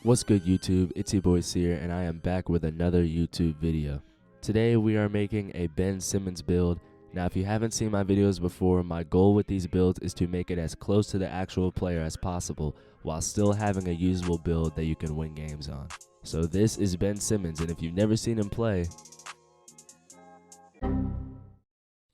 What's good YouTube, it's your boy Seer and I am back with another YouTube video. Today we are making a Ben Simmons build. Now if you haven't seen my videos before, my goal with these builds is to make it as close to the actual player as possible while still having a usable build that you can win games on. So this is Ben Simmons, and if you've never seen him play,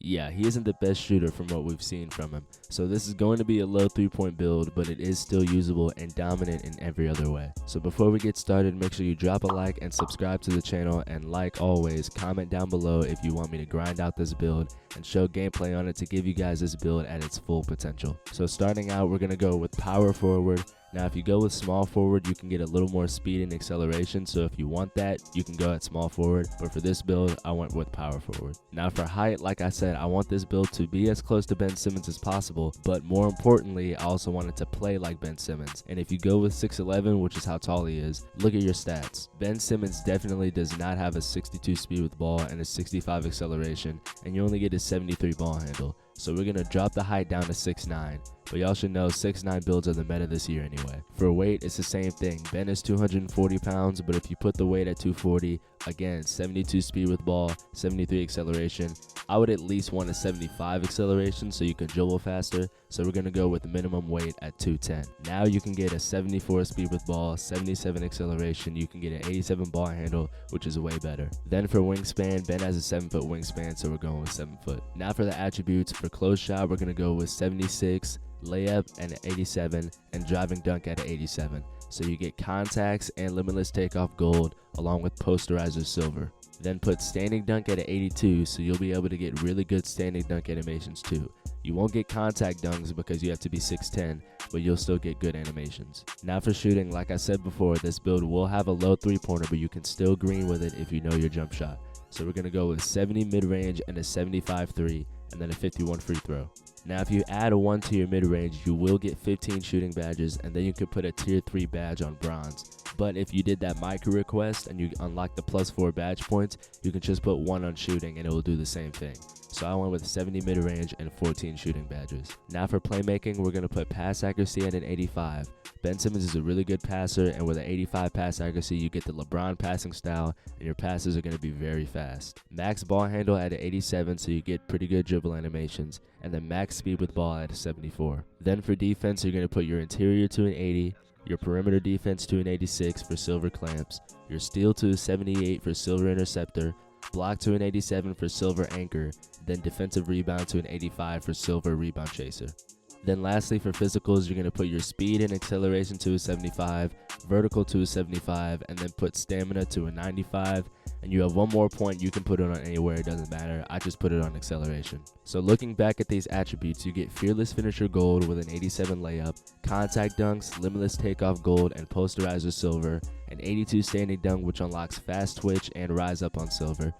yeah, he isn't the best shooter from what we've seen from him. So this is going to be a low 3-point build, but it is still usable and dominant in every other way. So before we get started, make sure you drop a like and subscribe to the channel, and like always, comment down below if you want me to grind out this build and show gameplay on it to give you guys this build at its full potential. So starting out, we're going to go with power forward. Now if you go with small forward, you can get a little more speed and acceleration, so if you want that, you can go at small forward, but for this build, I went with power forward. Now for height, like I said, I want this build to be as close to Ben Simmons as possible, but more importantly, I also want it to play like Ben Simmons. And if you go with 6'11", which is how tall he is, look at your stats. Ben Simmons definitely does not have a 62 speed with ball and a 65 acceleration, and you only get a 73 ball handle. So we're going to drop the height down to 6'9", but y'all should know 6'9" builds are the meta this year anyway. For weight, it's the same thing. Ben is 240 pounds, but if you put the weight at 240, again, 72 speed with ball, 73 acceleration. I would at least want a 75 acceleration so you can dribble faster, so we're going to go with minimum weight at 210. Now you can get a 74 speed with ball, 77 acceleration, you can get an 87 ball handle, which is way better. Then for wingspan, Ben has a 7-foot wingspan, so we're going with 7 foot. Now for the attributes, for close shot, we're going to go with 76, layup and 87, and driving dunk at 87. So you get contacts and limitless takeoff gold along with posterizer silver. Then put standing dunk at 82, so you'll be able to get really good standing dunk animations too. You won't get contact dunks because you have to be 6'10", but you'll still get good animations. Now for shooting, like I said before, this build will have a low 3-pointer, but you can still green with it if you know your jump shot. So we're going to go with 70 mid-range and a 75 3, and then a 51 free throw. Now if you add a 1 to your mid-range, you will get 15 shooting badges, and then you can put a tier 3 badge on bronze. But if you did that micro request and you unlock the +4 badge points, you can just put 1 on shooting and it will do the same thing. So I went with 70 mid-range and 14 shooting badges. Now for playmaking, we're going to put pass accuracy at an 85. Ben Simmons is a really good passer, and with an 85 pass accuracy, you get the LeBron passing style, and your passes are going to be very fast. Max ball handle at an 87, so you get pretty good dribble animations, and then max speed with ball at a 74. Then for defense, you're going to put your interior to an 80, your perimeter defense to an 86 for silver clamps, your steal to a 78 for silver interceptor, block to an 87 for silver anchor, then defensive rebound to an 85 for silver rebound chaser. Then lastly for physicals, you're going to put your speed and acceleration to a 75, vertical to a 75, and then put stamina to a 95. And you have one more point, you can put it on anywhere, it doesn't matter. I just put it on acceleration. So looking back at these attributes, you get fearless finisher gold with an 87 layup, contact dunks, limitless takeoff gold, and posterizer silver, an 82 standing dunk which unlocks fast twitch and rise up on silver.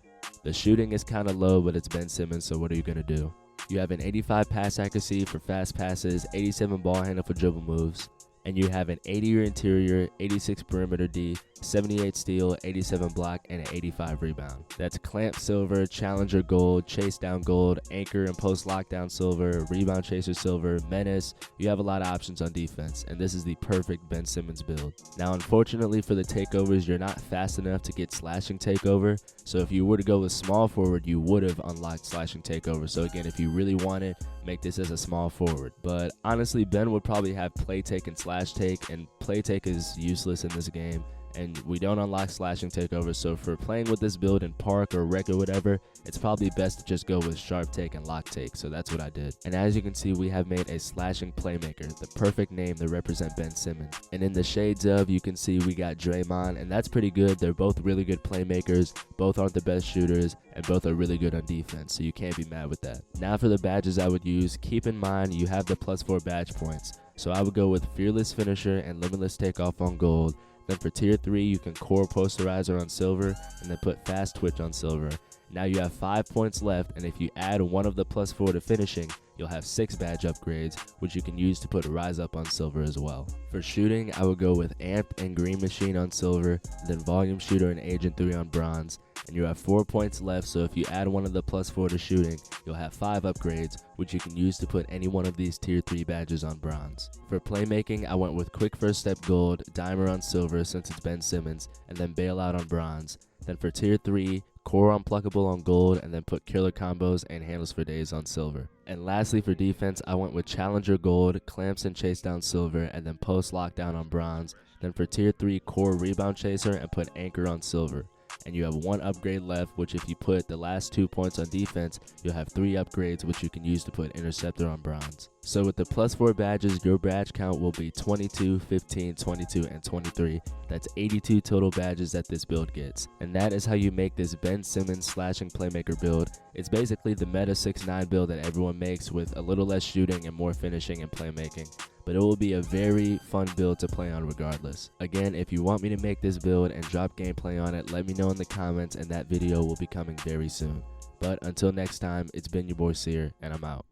The shooting is kind of low, but it's Ben Simmons, so what are you going to do? You have an 85 pass accuracy for fast passes, 87 ball handle for dribble moves, and you have an 80 interior, 86 perimeter D, 78 steal, 87 block, and an 85 rebound. That's clamp silver, challenger gold, chase down gold, anchor and post lockdown silver, rebound chaser silver, menace. You have a lot of options on defense, and this is the perfect Ben Simmons build. Now unfortunately for the takeovers, you're not fast enough to get slashing takeover, so if you were to go with small forward, you would have unlocked slashing takeover. So again, if you really want it, make this as a small forward. But honestly, Ben would probably have play take and slash take, and play take is useless in this game, and we don't unlock slashing takeover. So for playing with this build in park or rec or whatever, it's probably best to just go with sharp take and lock take. So that's what I did. And as you can see, we have made a slashing playmaker, the perfect name to represent Ben Simmons. And in the shades of, you can see we got Draymond, and that's pretty good. They're both really good playmakers, both aren't the best shooters, and both are really good on defense, so you can't be mad with that. Now for the badges I would use, keep in mind you have the +4 badge points. So I would go with fearless finisher and limitless takeoff on gold. Then for tier 3, you can core posterizer on silver, and then put fast twitch on silver. Now you have 5 points left, and if you add one of the +4 to finishing, you'll have 6 badge upgrades, which you can use to put rise up on silver as well. For shooting, I would go with amp and green machine on silver, then volume shooter and agent 3 on bronze, and you have 4 points left, so if you add one of the +4 to shooting, you'll have 5 upgrades, which you can use to put any one of these tier 3 badges on bronze. For playmaking, I went with quick first step gold, dimer on silver since it's Ben Simmons, and then bailout on bronze. Then for tier 3, core unpluckable on gold, and then put killer combos and handles for days on silver. And lastly for defense, I went with challenger gold, clamps and chase down silver, and then post lockdown on bronze. Then for tier 3, core rebound chaser and put anchor on silver. And you have 1 upgrade left, which if you put the last 2 points on defense, you'll have 3 upgrades which you can use to put interceptor on bronze. So with the +4 badges, your badge count will be 22, 15, 22, and 23. That's 82 total badges that this build gets. And that is how you make this Ben Simmons slashing playmaker build. It's basically the meta 6'9 build that everyone makes with a little less shooting and more finishing and playmaking. But it will be a very fun build to play on regardless. Again, if you want me to make this build and drop gameplay on it, let me know in the comments and that video will be coming very soon. But until next time, it's been your boy Seer, and I'm out.